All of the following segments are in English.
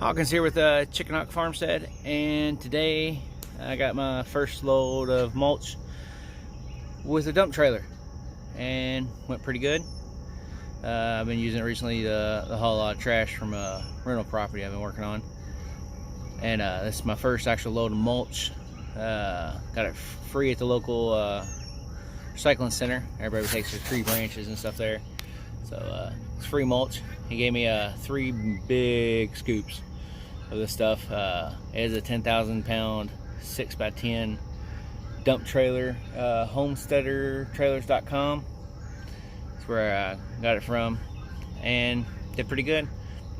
Hawkins here with Chickenhawkfarmstead, and today I got my first load of mulch with a dump trailer, and went pretty good. I've been using it recently to haul a lot of trash from a rental property I've been working on, and this is my first actual load of mulch. Got it free at the local recycling center. Everybody takes their tree branches and stuff there, so it's free mulch. He gave me 3 big scoops of this stuff. It is a 10,000 pound 6x10 dump trailer. Homesteader.com. That's where I got it from, and did pretty good.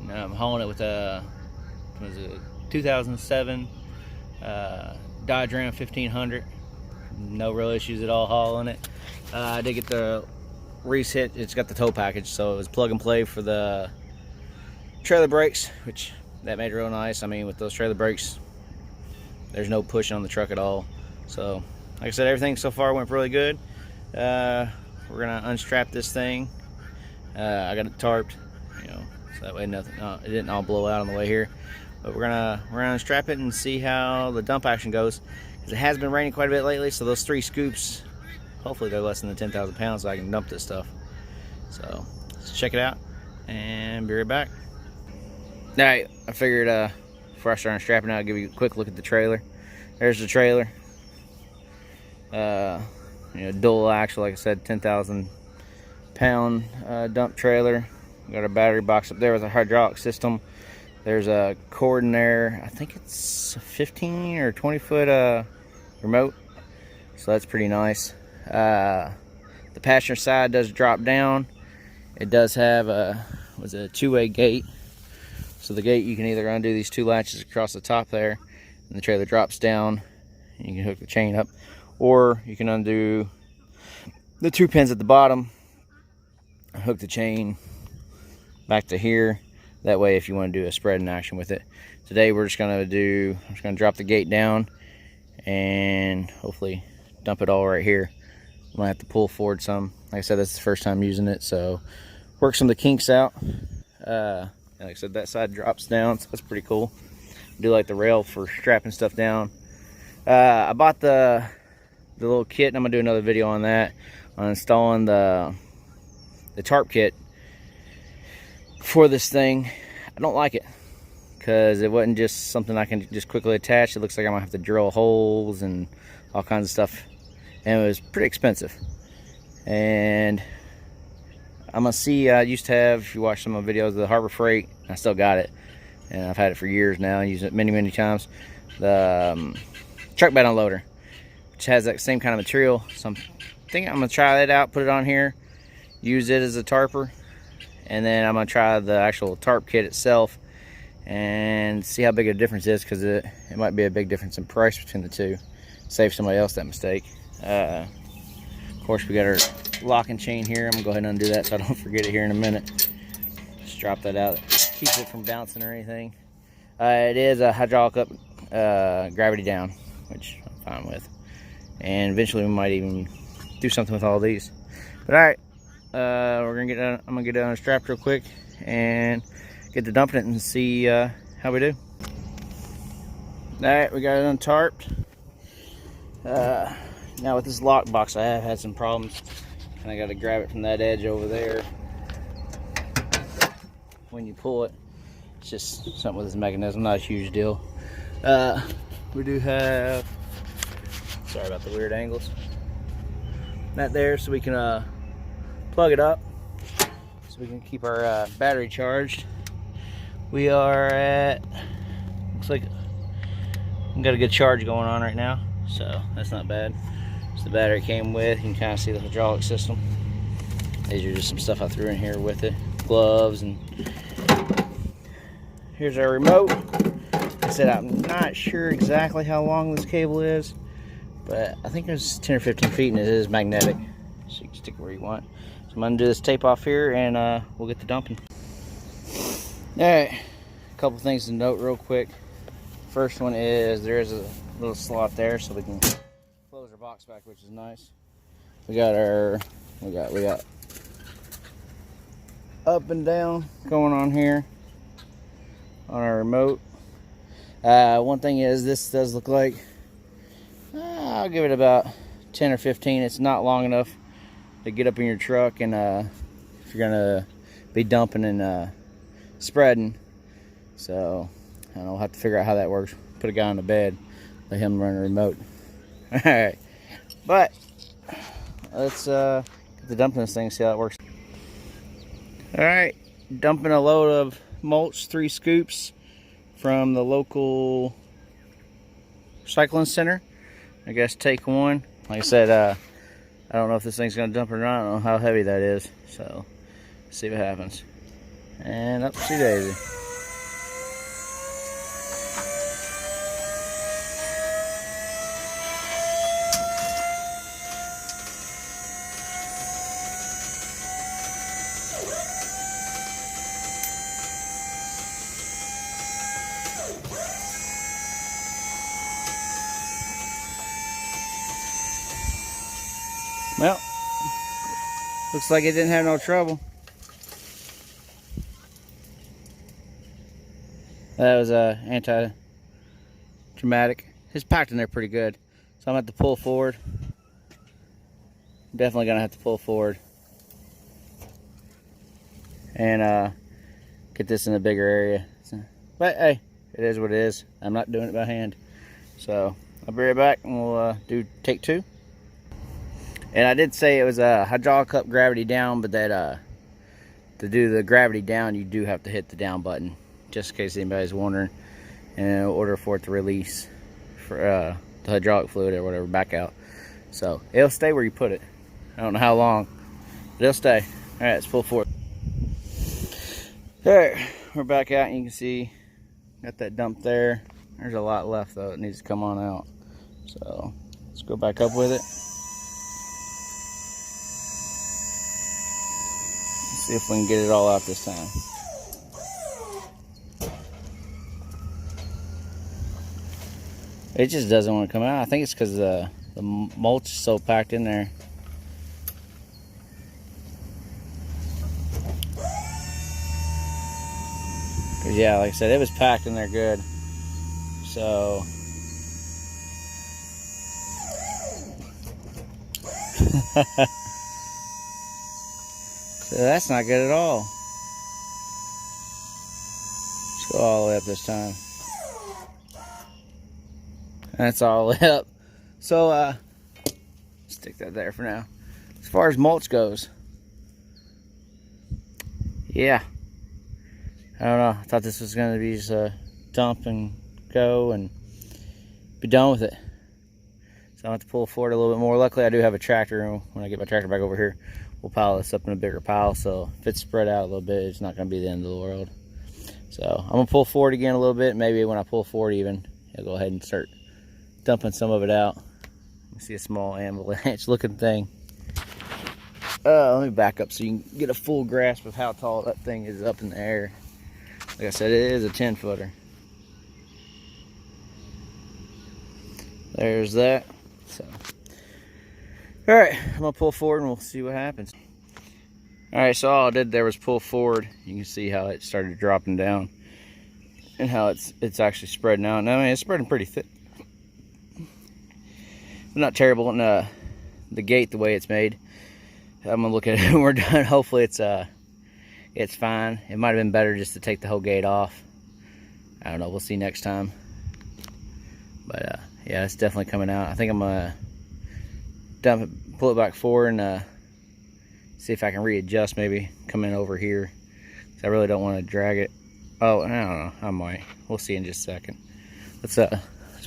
I'm hauling it with a 2007 Dodge Ram 1500. No real issues at all hauling it. I did get the reset. It's got the tow package, so it was plug and play for the trailer brakes, which that made it real nice. I mean, with those trailer brakes, there's no pushing on the truck at all. So like I said, everything so far went really good. We're gonna unstrap this thing. I got it tarped, you know, so that way nothing, it didn't all blow out on the way here. But we're gonna unstrap it and see how the dump action goes, because it has been raining quite a bit lately. So those 3 scoops, hopefully they're less than the 10,000 pounds, so I can dump this stuff. So let's check it out and be right back. All right, I figured before I start unstrapping, I'll give you a quick look at the trailer. There's the trailer. You know, dual axle, like I said, 10,000 pound dump trailer. Got a battery box up there with a hydraulic system. There's a cord in there. I think it's a 15 or 20 foot remote, so that's pretty nice. The passenger side does drop down. It does have a two-way gate, so the gate, you can either undo these 2 latches across the top there and the trailer drops down and you can hook the chain up, or you can undo the 2 pins at the bottom, hook the chain back to here. That way, if you want to do a spreading action with it. Today I'm just gonna drop the gate down and hopefully dump it all right here. I'm gonna have to pull forward some. Like I said, this is the first time using it, so work some of the kinks out. Like I said, that side drops down, so that's pretty cool. I do like the rail for strapping stuff down. I bought the little kit, and I'm gonna do another video on that, on installing the Tarp Kit for this thing. I don't like it because it wasn't just something I can just quickly attach. It looks like I'm gonna have to drill holes and all kinds of stuff, and it was pretty expensive. And I'm gonna see, I used to have, if you watch some of my videos, the Harbor Freight. I still got it, and I've had it for years now. I use it many times. The truck bed unloader, which has that same kind of material. So I'm thinking I'm gonna try that out, put it on here, use it as a tarper, and then I'm gonna try the actual Tarp Kit itself and see how big a difference is, because it might be a big difference in price between the two. Save somebody else that mistake. Of course, we got our locking chain here. I'm gonna go ahead and undo that so I don't forget it here in a minute. Just drop that out, keep it from bouncing or anything. It is a hydraulic up, gravity down, which I'm fine with. And eventually we might even do something with all these. But all right, I'm gonna get it unstrapped real quick and get to dumping it and see how we do. All right, we got it untarped. Now with this lock box, I have had some problems, and I got to grab it from that edge over there. When you pull it, it's just something with this mechanism, not a huge deal. We do have, sorry about the weird angles, that there, so we can plug it up so we can keep our battery charged. We are at, looks like we've got a good charge going on right now, so that's not bad. So the battery came with, you can kind of see the hydraulic system. These are just some stuff I threw in here with it, gloves, and here's our remote. Like I said, I'm not sure exactly how long this cable is, but I think it's 10 or 15 feet, and it is magnetic, so you can stick it where you want. So I'm gonna do this tape off here, and we'll get the dumping. All right, a couple things to note real quick. First one is there is a little slot there, so we can close our box back, which is nice. We got up and down going on here. on our remote. One thing is, this does look like, I'll give it about 10 or 15. It's not long enough to get up in your truck, and if you're gonna be dumping and spreading. So I don't know, we'll have to figure out how that works. Put a guy on the bed, let him run the remote. All right, but let's get to dumping this thing, see how it works. All right, dumping a load of mulch, 3 scoops from the local recycling center. I guess take 1. Like I said, I don't know if this thing's gonna dump or not. I don't know how heavy that is, so let's see what happens. And upsy daisy. Well, looks like it didn't have no trouble. That was anti-dramatic. It's packed in there pretty good, so I'm gonna have to pull forward. Definitely gonna have to pull forward and get this in a bigger area. But hey, it is what it is. I'm not doing it by hand, so I'll be right back and we'll do take 2. And I did say it was a hydraulic up, gravity down, but that to do the gravity down, you do have to hit the down button, just in case anybody's wondering, in order for it to release for the hydraulic fluid or whatever back out. So it'll stay where you put it. I don't know how long, but it'll stay. All right, let's pull forward. All right, we're back out, and you can see got that dump there. There's a lot left though. It needs to come on out. So let's go back up with it. See if we can get it all out this time. It just doesn't want to come out. I think it's because the mulch is so packed in there. Cause yeah, like I said, it was packed in there good. So so that's not good at all. Let's go all the way up this time. That's all the way up. So stick that there for now. As far as mulch goes, yeah, I don't know. I thought this was gonna be just a dump and go and be done with it. So I have to pull forward a little bit more. Luckily I do have a tractor, and when I get my tractor back over here, we'll pile this up in a bigger pile, so if it's spread out a little bit, it's not going to be the end of the world. So I'm going to pull forward again a little bit. Maybe when I pull forward even, I'll go ahead and start dumping some of it out. You see a small avalanche looking thing. Let me back up so you can get a full grasp of how tall that thing is up in the air. Like I said, it is a 10-footer. There's that. So, all right, I'm gonna pull forward and we'll see what happens. All right, so all I did there was pull forward. You can see how it started dropping down and how it's actually spreading out. Now, I mean, it's spreading pretty thick. Not terrible in the gate the way it's made. I'm gonna look at it when we're done. Hopefully it's fine. It might have been better just to take the whole gate off. I don't know, we'll see next time. But yeah, it's definitely coming out. I think I'm gonna dump it, pull it back forward, and see if I can readjust, maybe come in over here. I really don't want to drag it. Oh, I don't know, I might. We'll see in just a second. Let's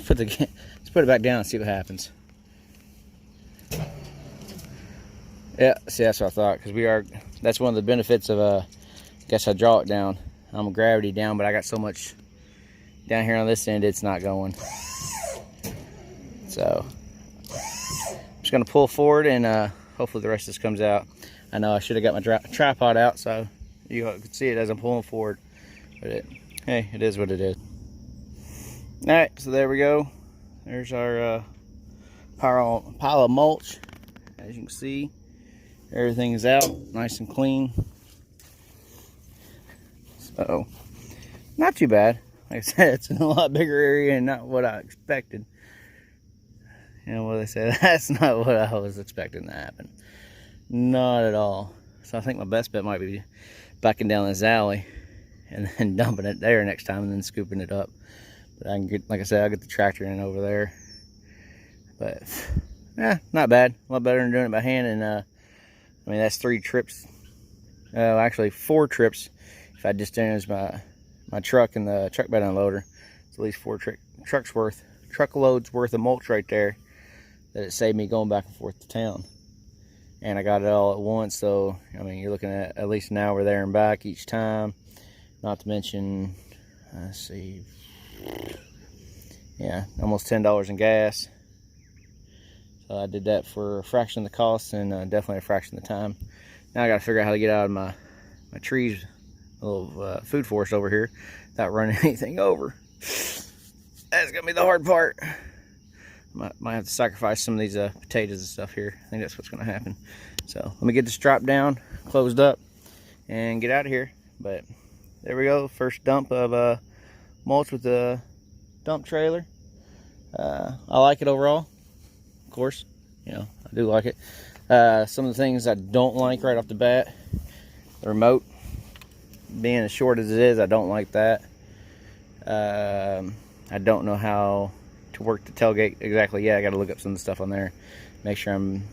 put it back down and see what happens. Yeah, see, that's what I thought, because that's one of the benefits of I guess I draw it down. I'm gravity down, but I got so much down here on this end, it's not going. So I'm just gonna pull forward, and hopefully the rest of this comes out. I know I should have got my tripod out so you can see it as I'm pulling forward, but hey, it is what it is. All right, so there we go. There's our pile of mulch. As you can see, everything is out nice and clean. So not too bad. Like I said, it's in a lot bigger area and not what I expected. You know what they say? That's not what I was expecting to happen. Not at all. So I think my best bet might be backing down this alley and then dumping it there next time and then scooping it up. But I can get, like I said, I'll get the tractor in over there. But yeah, not bad. A lot better than doing it by hand. And I mean, that's 3 trips. Actually 4 trips. If I just use my truck and the truck bed unloader, it's at least 4 truckloads worth of mulch right there that it saved me going back and forth to town. And I got it all at once, so I mean, you're looking at least an hour there and back each time. Not to mention, let's see, yeah, almost $10 in gas. So I did that for a fraction of the cost and definitely a fraction of the time. Now I got to figure out how to get out of my trees, little food forest over here, without running anything over. That's gonna be the hard part. Might have to sacrifice some of these potatoes and stuff here. I think that's what's gonna happen. So let me get this drop down, closed up, and get out of here. But there we go, first dump of mulch with the dump trailer. I like it overall, of course. You know, I do like it. Some of the things I don't like right off the bat, the remote being as short as it is, I don't like that. I don't know how to work the tailgate exactly yet. I got to look up some of the stuff on there, make sure I'm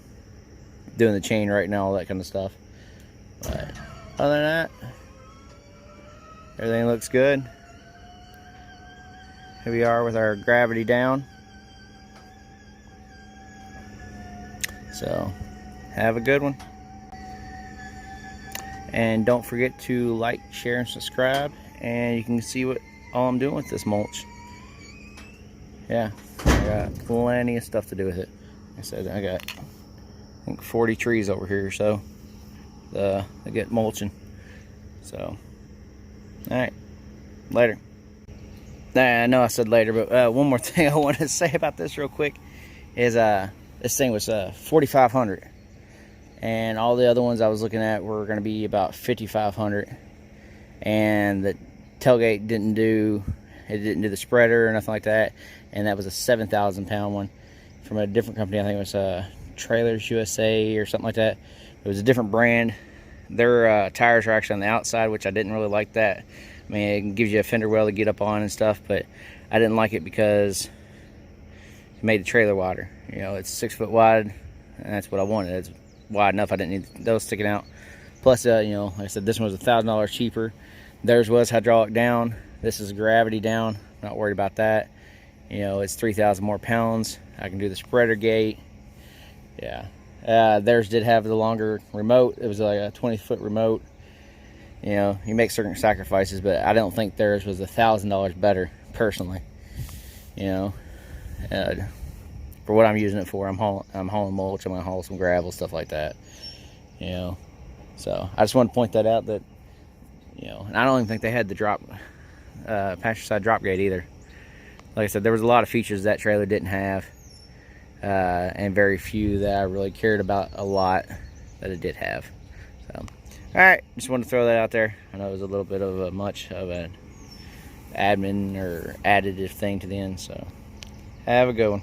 doing the chain right and all that kind of stuff. But other than that, everything looks good. Here we are with our gravity down. So have a good one, and don't forget to like, share, and subscribe, and you can see what all I'm doing with this mulch. Yeah, I got plenty of stuff to do with it. Like I said, I got, I think, 40 trees over here, so I get mulching. So, all right, later. I know I said later, but one more thing I wanted to say about this real quick is this thing was $4,500, and all the other ones I was looking at were going to be about $5,500, and the tailgate didn't do the spreader or nothing like that, and that was a 7,000 pound one from a different company. I think it was Trailers USA or something like that. It was a different brand. Their tires are actually on the outside, which I didn't really like that. I mean, it gives you a fender well to get up on and stuff, but I didn't like it because it made the trailer wider. You know, it's 6 foot wide, and that's what I wanted. It's wide enough. I didn't need those sticking out. Plus, you know, like I said, this one was $1,000 cheaper. Theirs was hydraulic down. This is gravity down. Not worried about that. You know, it's 3,000 more pounds. I can do the spreader gate. Yeah. Theirs did have the longer remote. It was like a 20-foot remote. You know, you make certain sacrifices, but I don't think theirs was $1,000 better, personally. You know, for what I'm using it for, I'm hauling mulch. I'm gonna haul some gravel, stuff like that. You know, so I just want to point that out, that, you know, and I don't even think they had the pasture side drop gate either. Like I said, there was a lot of features that trailer didn't have, and very few that I really cared about a lot that it did have. So, all right, just wanted to throw that out there. I know it was a little bit of much of an admin or additive thing to the end. So, have a good one.